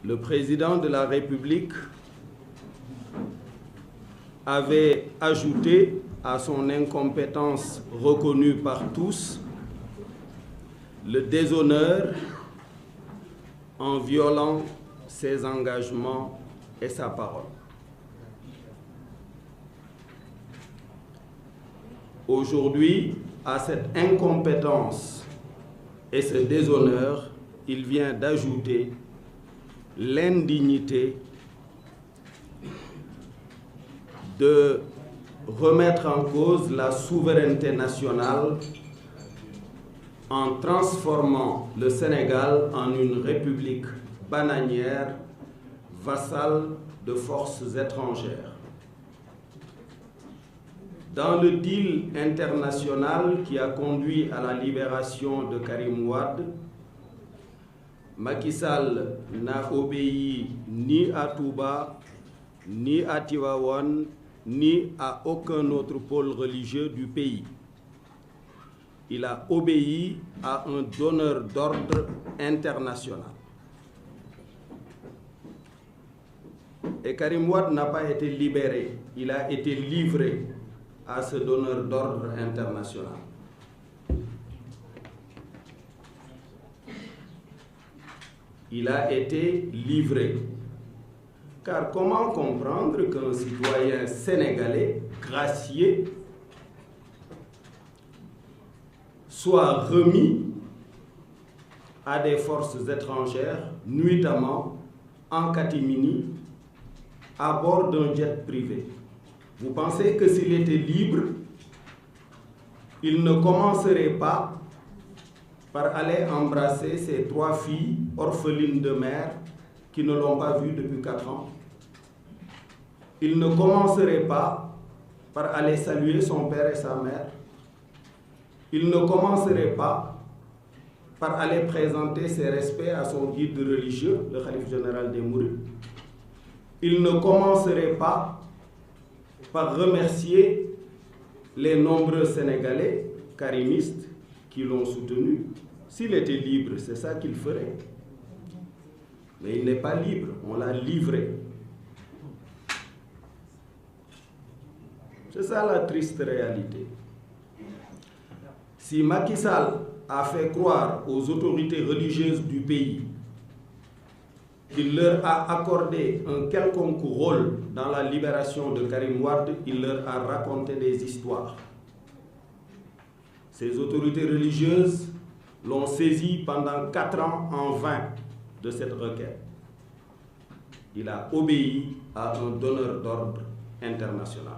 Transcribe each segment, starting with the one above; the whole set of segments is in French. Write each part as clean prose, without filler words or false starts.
le président de la République avait ajouté à son incompétence reconnue par tous le déshonneur en violant ses engagements et sa parole. Aujourd'hui, à cette incompétence et ce déshonneur, il vient d'ajouter l'indignité de remettre en cause la souveraineté nationale en transformant le Sénégal en une république bananière, vassale de forces étrangères. Dans le deal international qui a conduit à la libération de Karim Wade, Macky Sall n'a obéi ni à Touba, ni à Tivaouane, ni à aucun autre pôle religieux du pays. Il a obéi à un donneur d'ordre international. Et Karim Wade n'a pas été libéré, il a été livré à ce donneur d'ordre international. Il a été livré. Car comment comprendre qu'un citoyen sénégalais gracié soit remis à des forces étrangères, nuitamment en catimini, à bord d'un jet privé? Vous pensez que s'il était libre, il ne commencerait pas par aller embrasser ses 3 filles orphelines de mère qui ne l'ont pas vu depuis 4 ans? Il ne commencerait pas par aller saluer son père et sa mère? Il ne commencerait pas par aller présenter ses respects à son guide religieux, le khalife général des Mourides? Il ne commencerait pas par remercier les nombreux Sénégalais karimistes qui l'ont soutenu? S'il était libre, c'est ça qu'il ferait. Mais il n'est pas libre, on l'a livré. C'est ça la triste réalité. Si Macky Sall a fait croire aux autorités religieuses du pays qu'il leur a accordé un quelconque rôle dans la libération de Karim Wade, il leur a raconté des histoires. Ces autorités religieuses l'ont saisi pendant 4 ans en vain de cette requête. Il a obéi à un donneur d'ordre international.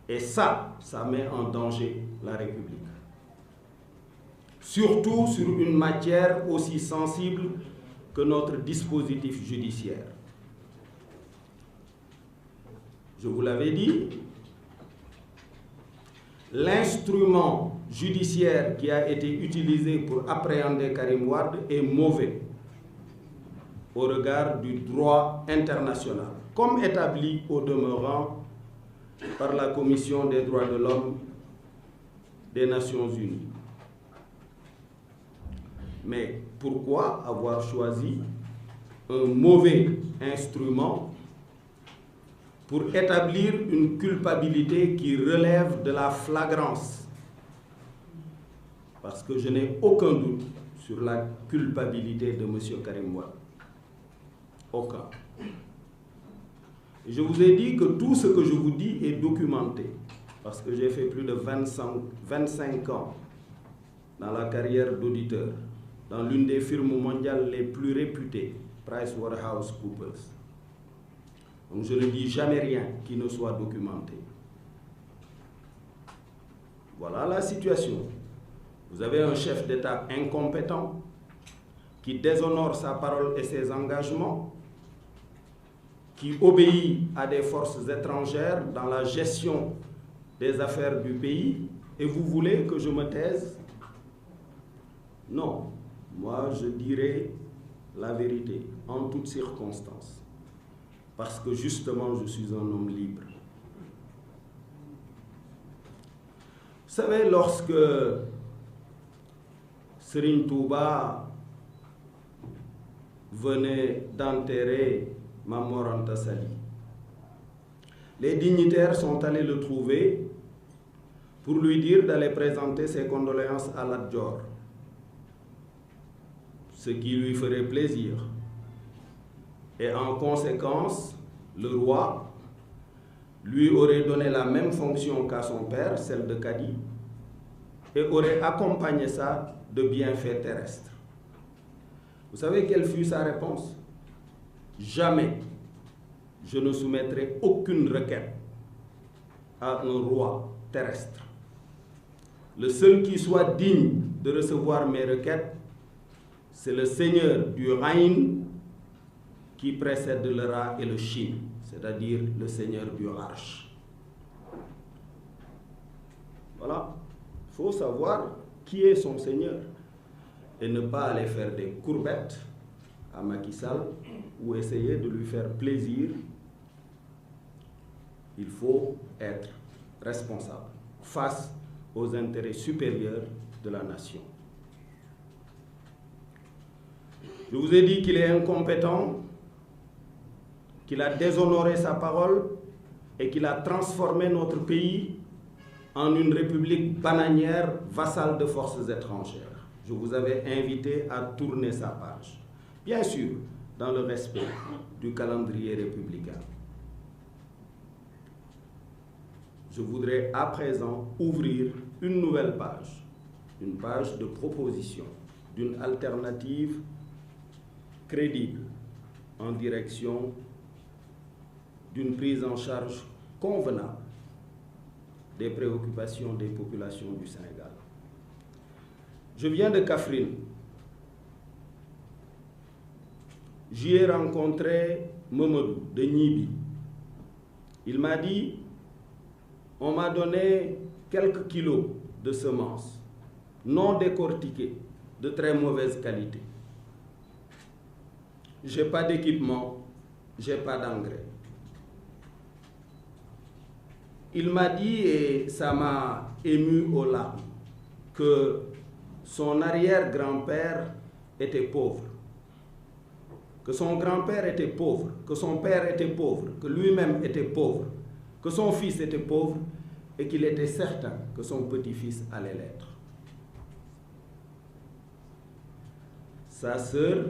Et ça met en danger la République. Surtout sur une matière aussi sensible que notre dispositif judiciaire. Je vous l'avais dit, l'instrument judiciaire qui a été utilisé pour appréhender Karim Wade est mauvais au regard du droit international, comme établi au demeurant par la Commission des droits de l'homme des Nations Unies. Mais pourquoi avoir choisi un mauvais instrument pour établir une culpabilité qui relève de la flagrance? Parce que je n'ai aucun doute sur la culpabilité de M. Karim Wade. Aucun. Je vous ai dit que tout ce que je vous dis est documenté, parce que j'ai fait plus de 25 ans dans la carrière d'auditeur, dans l'une des firmes mondiales les plus réputées, PricewaterhouseCoopers. Donc je ne dis jamais rien qui ne soit documenté. Voilà la situation. Vous avez un chef d'État incompétent qui déshonore sa parole et ses engagements, qui obéit à des forces étrangères dans la gestion des affaires du pays, et vous voulez que je me taise? Non, moi je dirai la vérité en toutes circonstances, parce que justement je suis un homme libre. Vous savez, lorsque Serigne Touba venait d'enterrer Mame Anta Sali. Les dignitaires sont allés le trouver pour lui dire d'aller présenter ses condoléances à Lat Dior, ce qui lui ferait plaisir. Et en conséquence, le roi lui aurait donné la même fonction qu'à son père, celle de cadi, et aurait accompagné ça de bienfaits terrestres. Vous savez quelle fut sa réponse? Jamais je ne soumettrai aucune requête à un roi terrestre. Le seul qui soit digne de recevoir mes requêtes, c'est le Seigneur du Rhin qui précède le Ra et le Shin, c'est-à-dire le Seigneur du Arche. Voilà, il faut savoir qui est son Seigneur et ne pas aller faire des courbettes à Macky Sall ou essayer de lui faire plaisir. Il faut être responsable face aux intérêts supérieurs de la nation. Je vous ai dit qu'il est incompétent, qu'il a déshonoré sa parole et qu'il a transformé notre pays en une république bananière vassale de forces étrangères. Je vous avais invité à tourner sa page, bien sûr, dans le respect du calendrier républicain. Je voudrais à présent ouvrir une nouvelle page, une page de proposition, d'une alternative crédible en direction d'une prise en charge convenable des préoccupations des populations du Sénégal. Je viens de Kaffrine. J'y ai rencontré Mamadou de Nibi. Il m'a dit: on m'a donné quelques kilos de semences non décortiquées, de très mauvaise qualité. Je n'ai pas d'équipement, je n'ai pas d'engrais. Il m'a dit, et ça m'a ému aux larmes, que son arrière-grand-père était pauvre, que son grand-père était pauvre, que son père était pauvre, que lui-même était pauvre, que son fils était pauvre et qu'il était certain que son petit-fils allait l'être. Sa sœur,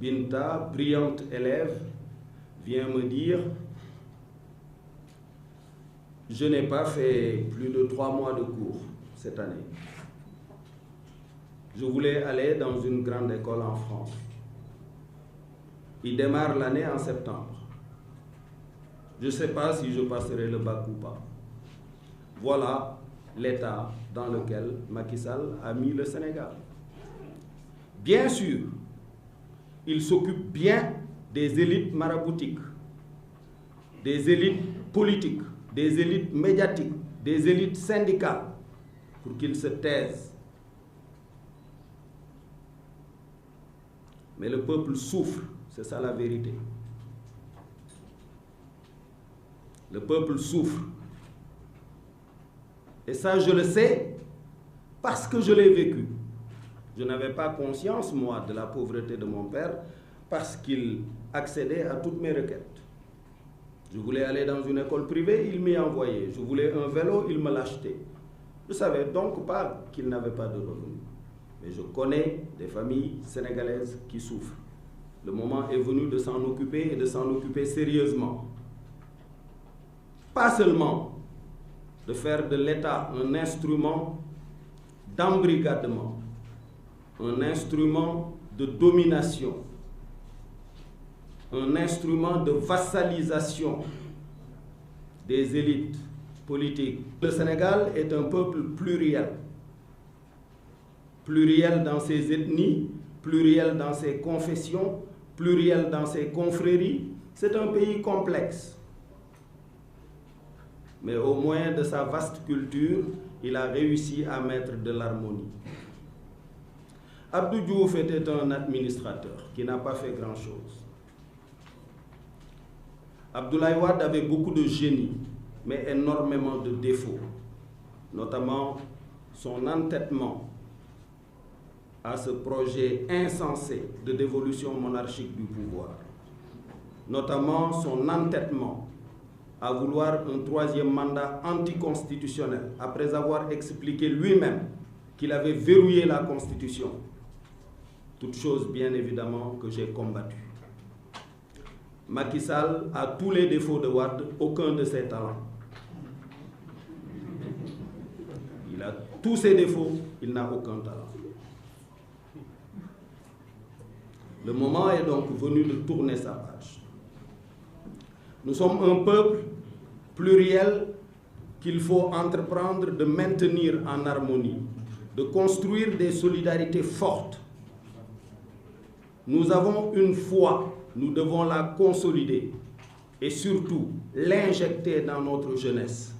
Binta, brillante élève, vient me dire: je n'ai pas fait plus de 3 mois de cours cette année. Je voulais aller dans une grande école en France. Il démarre l'année en septembre. Je ne sais pas si je passerai le bac ou pas. Voilà l'état dans lequel Macky Sall a mis le Sénégal. Bien sûr, il s'occupe bien des élites maraboutiques, des élites politiques, des élites médiatiques, des élites syndicales, pour qu'ils se taisent. Mais le peuple souffre, c'est ça la vérité. Le peuple souffre. Et ça, je le sais parce que je l'ai vécu. Je n'avais pas conscience, moi, de la pauvreté de mon père parce qu'il accédait à toutes mes requêtes. Je voulais aller dans une école privée, il m'y envoyait. Je voulais un vélo, il me l'achetait. Je ne savais donc pas qu'il n'avait pas de revenus. Mais je connais des familles sénégalaises qui souffrent. Le moment est venu de s'en occuper et de s'en occuper sérieusement. Pas seulement de faire de l'État un instrument d'embrigadement, un instrument de domination, un instrument de vassalisation des élites politiques. Le Sénégal est un peuple pluriel. Pluriel dans ses ethnies, pluriel dans ses confessions, pluriel dans ses confréries. C'est un pays complexe. Mais au moyen de sa vaste culture, il a réussi à mettre de l'harmonie. Abdou Diouf était un administrateur qui n'a pas fait grand-chose. Abdoulaye Wade avait beaucoup de génie, mais énormément de défauts, notamment son entêtement à ce projet insensé de dévolution monarchique du pouvoir, notamment son entêtement à vouloir un troisième mandat anticonstitutionnel, après avoir expliqué lui-même qu'il avait verrouillé la Constitution. Toute chose, bien évidemment, que j'ai combattue. Macky Sall a tous les défauts de Wade, aucun de ses talents. Il a tous ses défauts, il n'a aucun talent. Le moment est donc venu de tourner sa page. Nous sommes un peuple pluriel qu'il faut entreprendre de maintenir en harmonie, de construire des solidarités fortes. Nous avons une foi, nous devons la consolider et surtout l'injecter dans notre jeunesse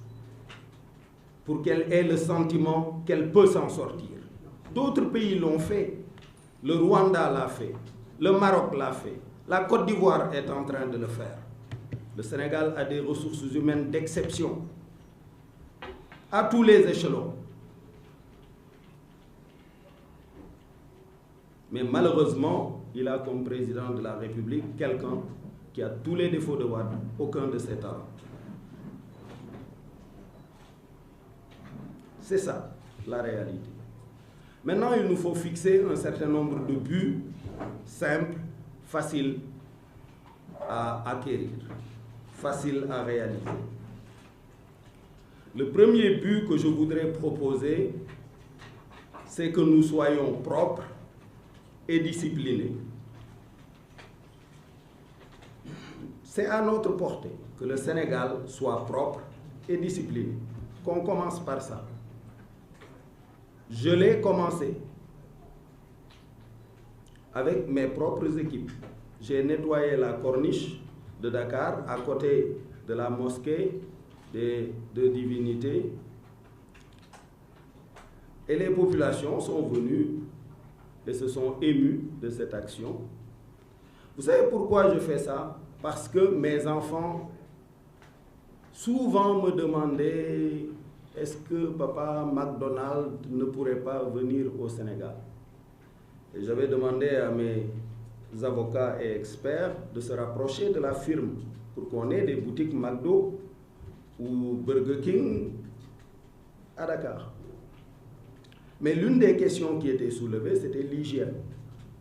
pour qu'elle ait le sentiment qu'elle peut s'en sortir. D'autres pays l'ont fait, le Rwanda l'a fait, le Maroc l'a fait, la Côte d'Ivoire est en train de le faire. Le Sénégal a des ressources humaines d'exception à tous les échelons. Mais malheureusement, il a comme président de la République quelqu'un qui a tous les défauts de Wade, aucun de ses talents. C'est ça, la réalité. Maintenant, il nous faut fixer un certain nombre de buts simples, faciles à acquérir, faciles à réaliser. Le premier but que je voudrais proposer, c'est que nous soyons propres et disciplinés. C'est à notre portée que le Sénégal soit propre et discipliné. Qu'on commence par ça. Je l'ai commencé avec mes propres équipes. J'ai nettoyé la corniche de Dakar à côté de la mosquée de Divinité. Et les populations sont venues et se sont émues de cette action. Vous savez pourquoi je fais ça? Parce que mes enfants souvent me demandaient: est-ce que papa McDonald ne pourrait pas venir au Sénégal? Et j'avais demandé à mes avocats et experts de se rapprocher de la firme pour qu'on ait des boutiques McDo ou Burger King à Dakar. Mais l'une des questions qui était soulevée, c'était l'hygiène.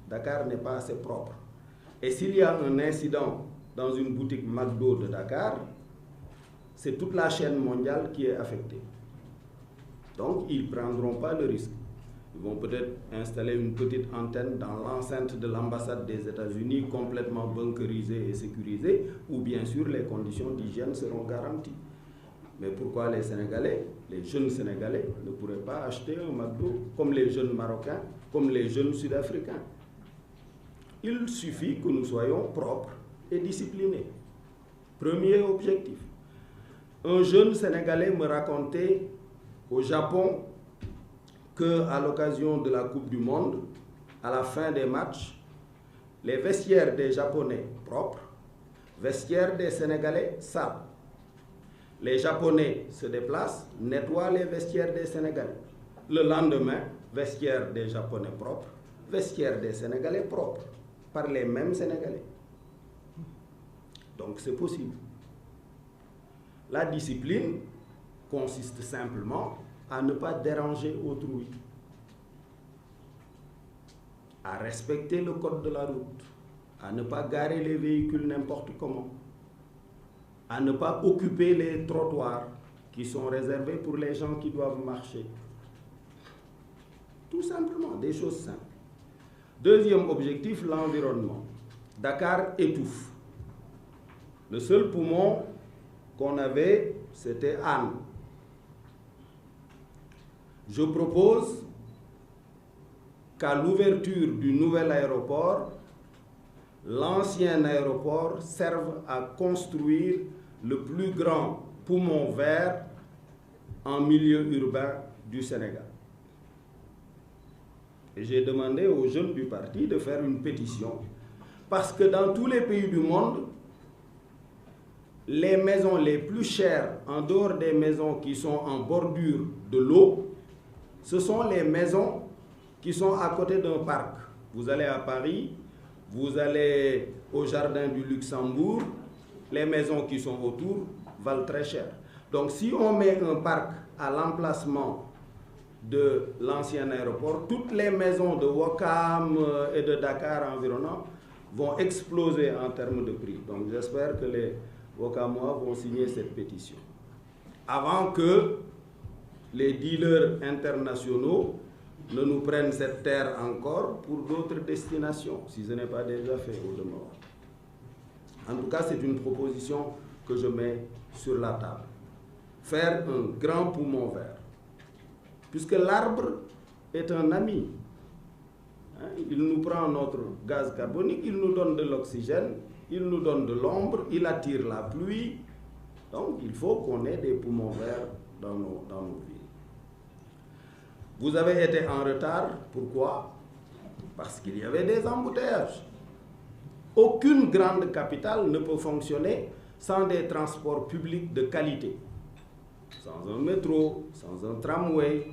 Dakar n'est pas assez propre. Et s'il y a un incident dans une boutique McDo de Dakar, c'est toute la chaîne mondiale qui est affectée. Donc, ils ne prendront pas le risque. Ils vont peut-être installer une petite antenne dans l'enceinte de l'ambassade des États-Unis, complètement bunkerisée et sécurisée, où bien sûr les conditions d'hygiène seront garanties. Mais pourquoi les Sénégalais, les jeunes Sénégalais, ne pourraient pas acheter un McDo comme les jeunes Marocains, comme les jeunes Sud-Africains? Il suffit que nous soyons propres et disciplinés. Premier objectif. Un jeune Sénégalais me racontait au Japon qu'à l'occasion de la Coupe du Monde, à la fin des matchs, les vestiaires des Japonais propres, vestiaires des Sénégalais sales. Les Japonais se déplacent, nettoient les vestiaires des Sénégalais. Le lendemain, vestiaires des Japonais propres, vestiaires des Sénégalais propres, par les mêmes Sénégalais. Donc c'est possible. La discipline consiste simplement à ne pas déranger autrui, à respecter le code de la route, à ne pas garer les véhicules n'importe comment, à ne pas occuper les trottoirs qui sont réservés pour les gens qui doivent marcher. Tout simplement, des choses simples. Deuxième objectif, l'environnement. Dakar étouffe. Le seul poumon qu'on avait, c'était Anne. Je propose qu'à l'ouverture du nouvel aéroport, l'ancien aéroport serve à construire le plus grand poumon vert en milieu urbain du Sénégal. Et j'ai demandé aux jeunes du parti de faire une pétition, parce que dans tous les pays du monde, les maisons les plus chères, en dehors des maisons qui sont en bordure de l'eau, ce sont les maisons qui sont à côté d'un parc. Vous allez à Paris, vous allez au jardin du Luxembourg, les maisons qui sont autour valent très cher. Donc si on met un parc à l'emplacement de l'ancien aéroport, toutes les maisons de Ouakam et de Dakar environnant vont exploser en termes de prix. Donc j'espère que les Ouakamois vont signer cette pétition. Avant que les dealers internationaux ne nous prennent cette terre encore pour d'autres destinations, si ce n'est pas déjà fait au demeurant. En tout cas, c'est une proposition que je mets sur la table. Faire un grand poumon vert. Puisque l'arbre est un ami. Il nous prend notre gaz carbonique, il nous donne de l'oxygène, il nous donne de l'ombre, il attire la pluie. Donc, il faut qu'on ait des poumons verts dans nos villes. Vous avez été en retard. Pourquoi? Parce qu'il y avait des embouteillages. Aucune grande capitale ne peut fonctionner sans des transports publics de qualité. Sans un métro, sans un tramway,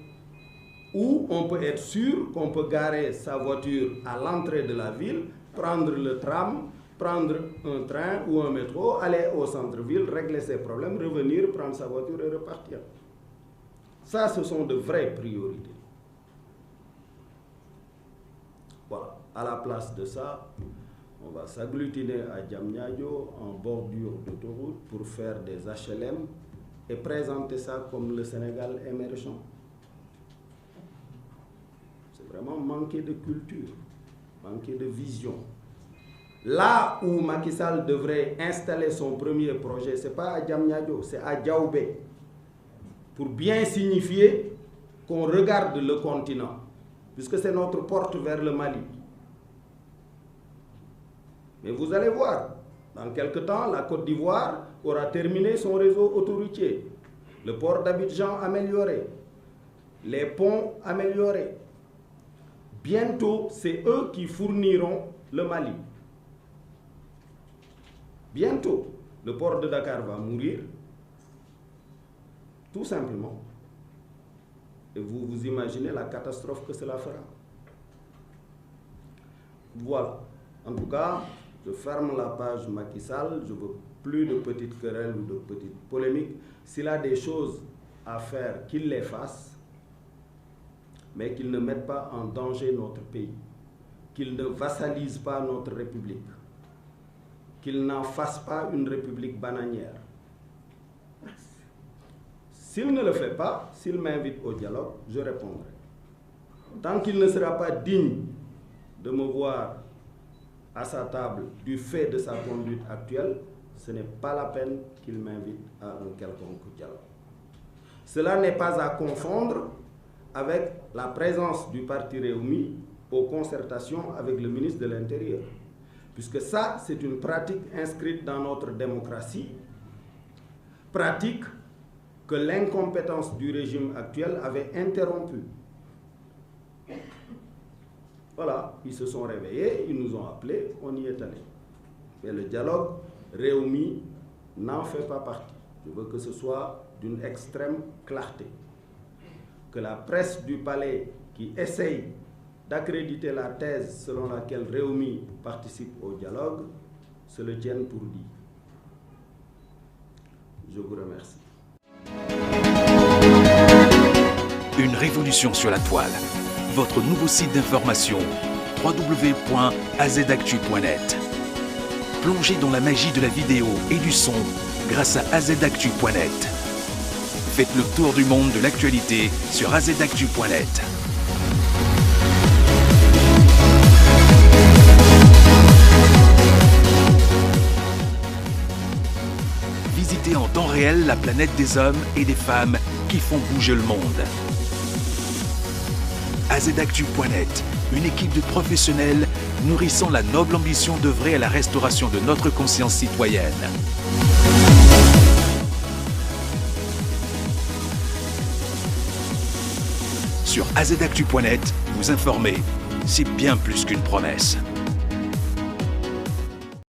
où on peut être sûr qu'on peut garer sa voiture à l'entrée de la ville, prendre le tram, prendre un train ou un métro, aller au centre-ville, régler ses problèmes, revenir, prendre sa voiture et repartir. Ça, ce sont de vraies priorités. Voilà. À la place de ça, on va s'agglutiner à Diamniadio en bordure d'autoroute pour faire des HLM et présenter ça comme le Sénégal émergent. C'est vraiment manquer de culture, manquer de vision. Là où Macky Sall devrait installer son premier projet, ce n'est pas à Diamniadio, c'est à Diaoubé, pour bien signifier qu'on regarde le continent, puisque c'est notre porte vers le Mali. Mais vous allez voir, dans quelque temps, la Côte d'Ivoire aura terminé son réseau autoroutier, le port d'Abidjan amélioré, les ponts améliorés. Bientôt, c'est eux qui fourniront le Mali. Bientôt, le port de Dakar va mourir, tout simplement. Et vous vous imaginez la catastrophe que cela fera. Voilà. En tout cas, je ferme la page Macky Sall. Je ne veux plus de petites querelles ou de petites polémiques. S'il a des choses à faire, qu'il les fasse, mais qu'il ne mette pas en danger notre pays, qu'il ne vassalise pas notre République, qu'il n'en fasse pas une République bananière. S'il ne le fait pas, s'il m'invite au dialogue, je répondrai. Tant qu'il ne sera pas digne de me voir à sa table du fait de sa conduite actuelle, ce n'est pas la peine qu'il m'invite à un quelconque dialogue. Cela n'est pas à confondre avec la présence du parti Rewmi aux concertations avec le ministre de l'Intérieur. Puisque ça, c'est une pratique inscrite dans notre démocratie, pratique que l'incompétence du régime actuel avait interrompue. Voilà, ils se sont réveillés, ils nous ont appelés, on y est allé. Mais le dialogue, Rewmi n'en fait pas partie. Je veux que ce soit d'une extrême clarté. Que la presse du palais qui essaye d'accréditer la thèse selon laquelle Rewmi participe au dialogue se le tienne pour dit. Je vous remercie. Une révolution sur la toile. Votre nouveau site d'information www.azactu.net. Plongez dans la magie de la vidéo et du son grâce à azactu.net. Faites le tour du monde de l'actualité sur azactu.net. Visitez en temps réel la planète des hommes et des femmes qui font bouger le monde. azactu.net, une équipe de professionnels nourrissant la noble ambition d'œuvrer à la restauration de notre conscience citoyenne. Sur azactu.net, vous informer, c'est bien plus qu'une promesse.